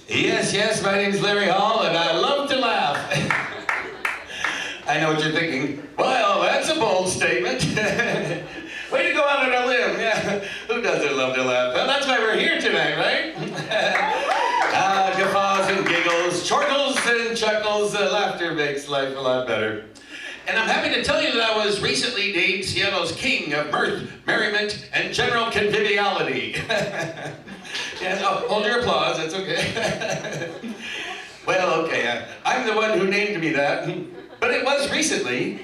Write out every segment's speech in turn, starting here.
Yes, yes, my name's Larry Hall, and I love to laugh. I know what you're thinking. Well, that's a bold statement. Way to go out on a limb. Yeah. Who doesn't love to laugh? Well, that's why we're here tonight, right? Guffaws and giggles, chortles and chuckles. Laughter makes life a lot better. And I'm happy to tell you that I was recently named Seattle's king of mirth, merriment, and general conviviality. Yes, oh, hold your applause, that's okay. Well, okay, I'm the one who named me that, but it was recently.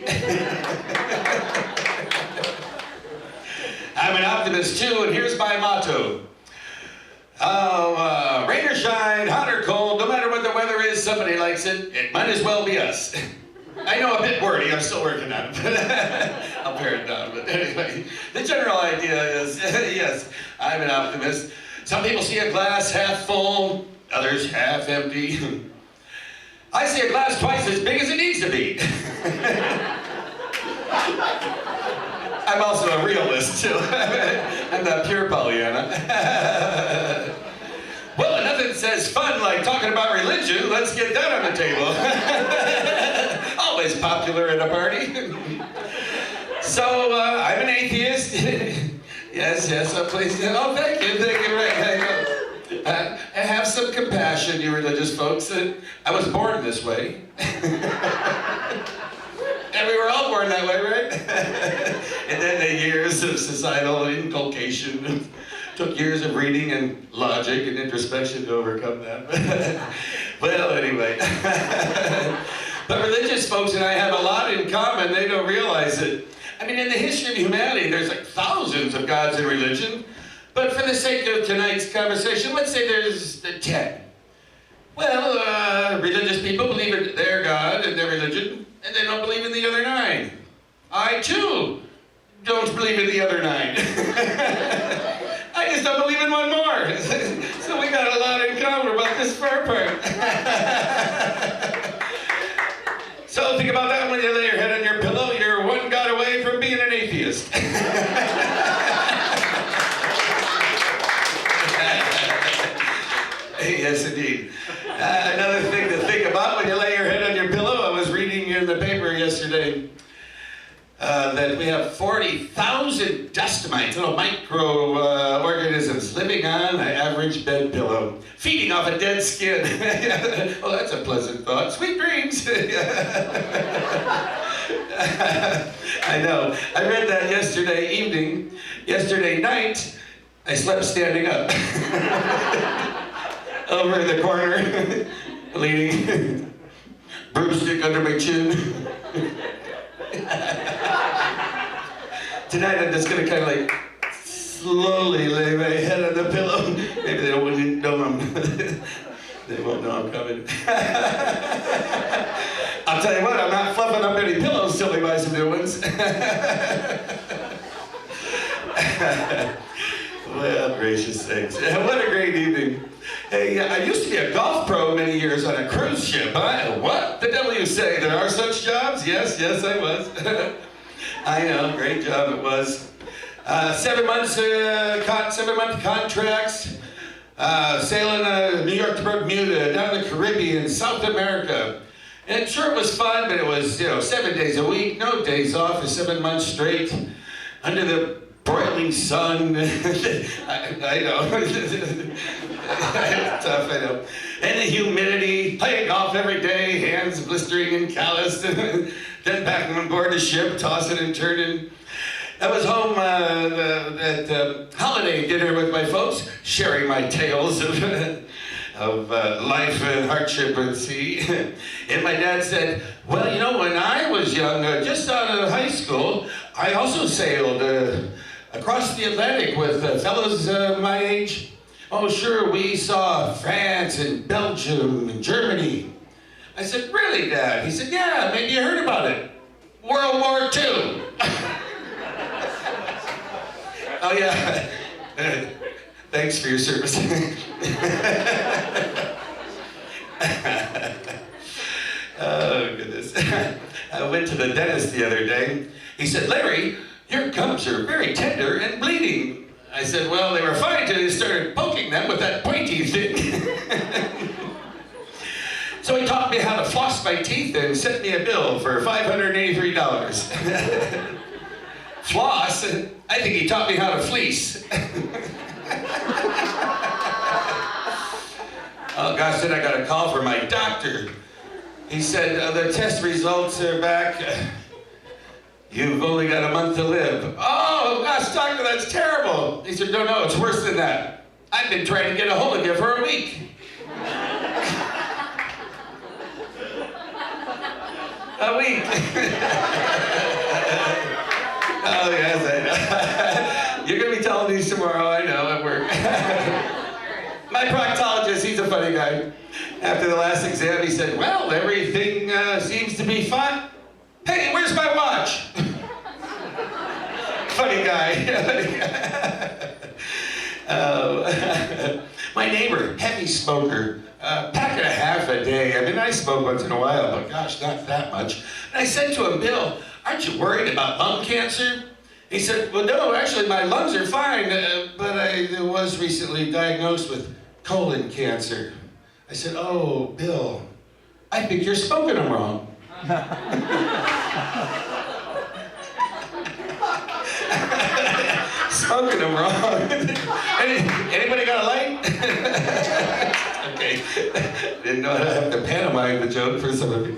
I'm an optimist too, and here's my motto. Rain or shine, hot or cold, no matter what the weather is, somebody likes it. It might as well be us. I know, a bit wordy, I'm still working on it. I'll pare it down, but anyway. The general idea is, yes, I'm an optimist. Some people see a glass half full, others half empty. I see a glass twice as big as it needs to be. I'm also a realist, too. I'm not pure Pollyanna. Well, nothing says fun like talking about religion. Let's get that on the table. Always popular at a party. So, I'm an atheist. Yes, please. Oh, thank you, right. Have some compassion, you religious folks. I was born this way. And we were all born that way, right? And then the years of societal inculcation took years of reading and logic and introspection to overcome that. Well, anyway. But religious folks and I have a lot in common. They don't realize it. I mean, in the history of humanity, there's like thousands of gods in religion. But for the sake of tonight's conversation, let's say there's 10. Well, religious people believe in their God and their religion, and they don't believe in the other 9. I, too, don't believe in the other 9. I just don't believe in one more. So we got a lot in common about this far part. So think about that when you lay your head on your pillow. You're one God away from being an atheist. Yes, indeed. Another thing to think about when you lay your head on your pillow, I was reading in the paper yesterday that we have 40,000 dust mites, little microorganisms, living on an average bed pillow, feeding off a dead skin. Well, that's a pleasant thought. Sweet dreams. I know. I read that yesterday evening. Yesterday night, I slept standing up. Over in the corner, leaning, broomstick under my chin. Tonight I'm just gonna kind of like slowly lay my head on the pillow. Maybe they wouldn't know they won't know I'm coming. I'll tell you what, I'm not fluffing up any pillows till they buy some new ones. Well, gracious sakes. What a great evening. Hey, I used to be a golf pro many years on a cruise ship. What the devil you say? There are such jobs? Yes, I was. I know, great job it was. 7 months, 7-month contracts, sailing New York to Bermuda, down the Caribbean, South America. And sure, it was fun, but it was, 7 days a week, no days off for 7 months straight, under the broiling sun. I know. Tough, I know. And the humidity, playing golf every day, hands blistering and calloused. Then back on board the ship, tossing and turning. I was home at holiday dinner with my folks, sharing my tales of life and hardship at sea. And my dad said, well, when I was young, just out of high school, I also sailed across the Atlantic with fellows my age. Oh, sure, we saw France and Belgium and Germany. I said, really, Dad? He said, yeah, maybe you heard about it. World War II. Oh, yeah. Thanks for your service. Oh, goodness. I went to the dentist the other day. He said, Larry, your gums are very tender and bleeding. I said, well, they were fine until you started poking them with that pointy thing. taught me how to floss my teeth and sent me a bill for $583. Floss? I think he taught me how to fleece. Oh gosh, then I got a call from my doctor. He said, the test results are back. You've only got a month to live. Oh gosh, doctor, that's terrible. He said, no, it's worse than that. I've been trying to get a hold of you for a week. A week. Oh yes, I know. You're gonna be telling these tomorrow, I know, at work. My proctologist, he's a funny guy. After the last exam, he said, well, everything seems to be fine. Hey, where's my watch? Funny guy. My neighbor, heavy smoker, pack and a half a day. I mean, I smoke once in a while, but gosh, not that much. And I said to him, Bill, aren't you worried about lung cancer? He said, well, no, actually, my lungs are fine, but I was recently diagnosed with colon cancer. I said, oh, Bill, I think you're smoking them wrong. Smoking them wrong. Anybody got a light? Okay. Didn't know how to have to pantomime the joke for some of you.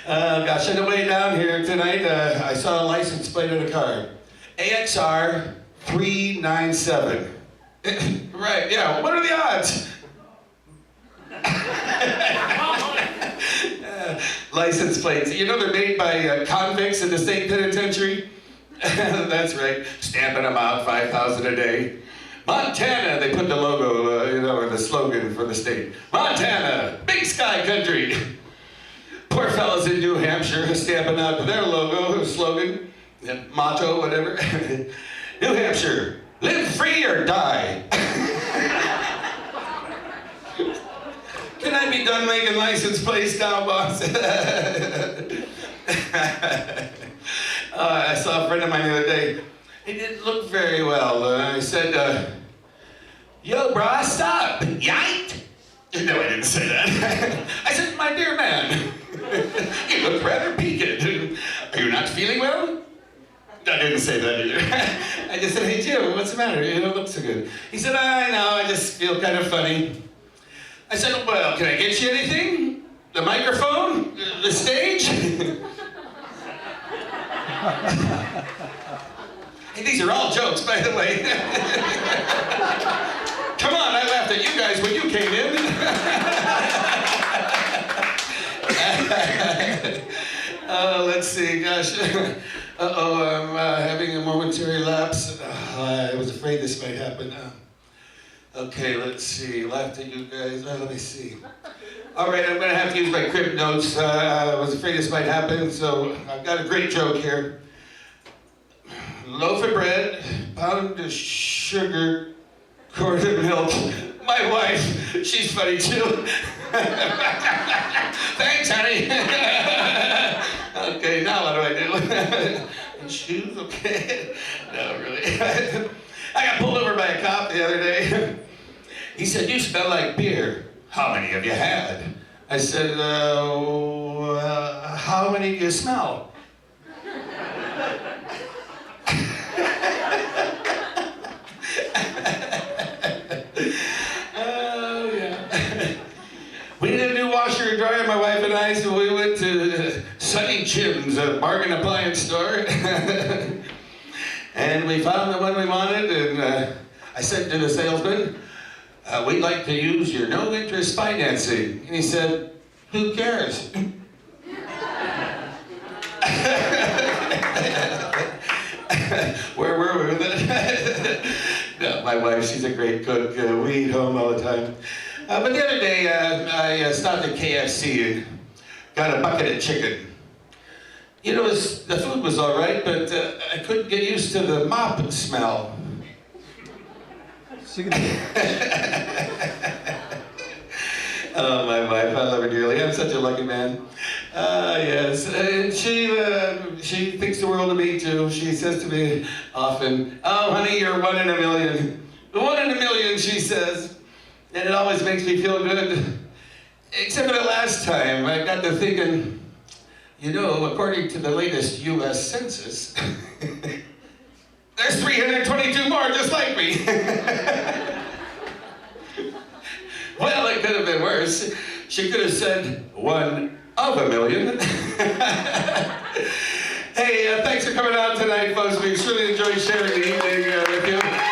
Gosh, on the way down here tonight, I saw a license plate on a car. AXR 397. Right, yeah, what are the odds? License plates. You know they're made by convicts in the state penitentiary? That's right. Stamping them out, 5,000 a day. Montana, they put the logo, in the slogan for the state. Montana, big sky country. Poor fellas in New Hampshire stamping out their logo, slogan, motto, whatever. New Hampshire, live free or die. Can I be done making license plates now, boss? I saw a friend of mine the other day. He didn't look very well. I said, yo, brah, stop. Yite. No, I didn't say that. I said, my dear man, you look rather peaked. Are you not feeling well? I didn't say that either. I just said, hey, Jim, what's the matter? You don't look so good. He said, I know, I just feel kind of funny. I said, well, can I get you anything? The microphone? The stage? Hey, these are all jokes, by the way. Come on, I laughed at you guys when you came in. Let's see, gosh. Uh-oh, I'm having a momentary lapse. I was afraid this might happen. Okay, let's see. Laughed at you guys. Let me see. All right, I'm going to have to use my crib notes. I was afraid this might happen, so I've got a great joke here. Loaf of bread, pound of sugar, quart of milk. My wife, she's funny too. Thanks, honey. Okay, now what do I do? And shoes, okay. No, really. I got pulled over by a cop the other day. He said, you smell like beer. How many have you had? I said, how many do you smell? Oh, yeah. We did a new washer and dryer, my wife and I, so we went to Sunny Jim's, a bargain appliance store. And we found the one we wanted, and I said to the salesman, we'd like to use your no-interest financing. And he said, who cares? Where were we with it? No, my wife, she's a great cook. We eat home all the time. But the other day, I stopped at KFC and got a bucket of chicken. You know, the food was all right, but I couldn't get used to the mop smell. Oh, my wife, I love her dearly. I'm such a lucky man. Yes, and she thinks the world of me, too. She says to me often, oh, honey, you're one in a million. One in a million, she says. And it always makes me feel good. Except for the last time, I got to thinking, you know, according to the latest U.S. Census, there's 322 more just like me. Well, it could have been worse. She could have said 1 of a million. Hey, thanks for coming out tonight, folks. We truly enjoyed sharing the evening with you.